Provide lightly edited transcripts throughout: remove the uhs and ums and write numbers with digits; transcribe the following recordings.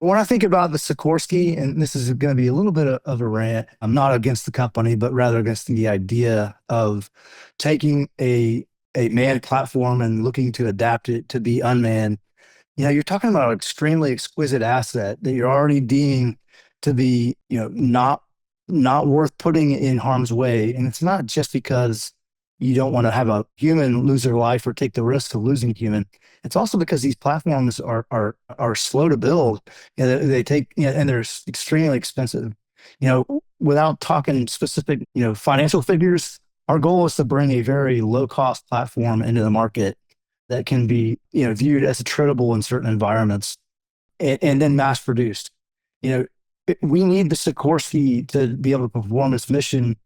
When I think about the Sikorsky, and this is going to be a little bit of a rant, I'm not against the company, but rather against the idea of taking a manned platform and looking to adapt it to be unmanned. You're talking about an extremely exquisite asset that you're already deeming to be, not worth putting in harm's way. And it's not just because you don't want to have a human lose their life or take the risk of losing a human. It's also because these platforms are slow to build. They take, and they're extremely expensive. Without talking specific, financial figures, our goal is to bring a very low cost platform into the market that can be, viewed as tradable in certain environments and then mass produced. You know, we need the Sikorsky to be able to perform its mission.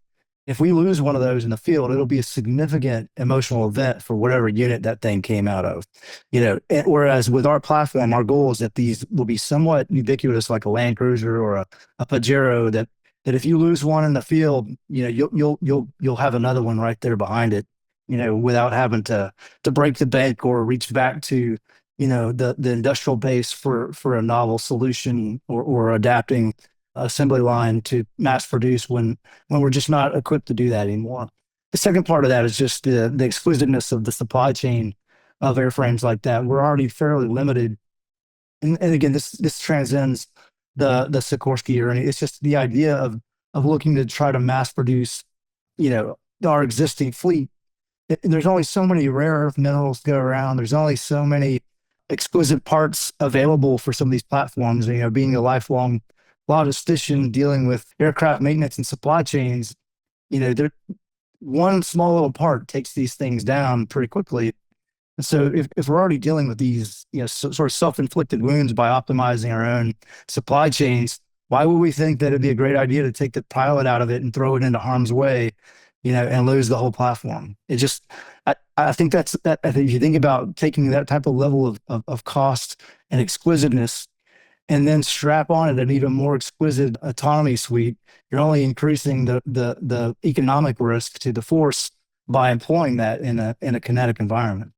If we lose one of those in the field, it'll be a significant emotional event for whatever unit that thing came out of. Whereas with our platform, our goal is that these will be somewhat ubiquitous, like a Land Cruiser or a Pajero. That if you lose one in the field, you'll have another one right there behind it. Without having to break the bank or reach back to the industrial base for a novel solution or adapting assembly line to mass produce when we're just not equipped to do that anymore. The second part of that is just the exquisiteness of the supply chain of airframes like that. We're already fairly limited, and again, this transcends the Sikorsky or any. It's just the idea of looking to try to mass produce, our existing fleet. There's only so many rare earth minerals to go around. There's only so many exquisite parts available for some of these platforms. Being a lifelong logistician dealing with aircraft maintenance and supply chains, one small little part takes these things down pretty quickly. And so if we're already dealing with these, sort of self-inflicted wounds by optimizing our own supply chains, why would we think that it'd be a great idea to take the pilot out of it and throw it into harm's way, and lose the whole platform? I think I think if you think about taking that type of level of cost and exquisiteness and then strap on it an even more exquisite autonomy suite, you're only increasing the economic risk to the force by employing that in a kinetic environment.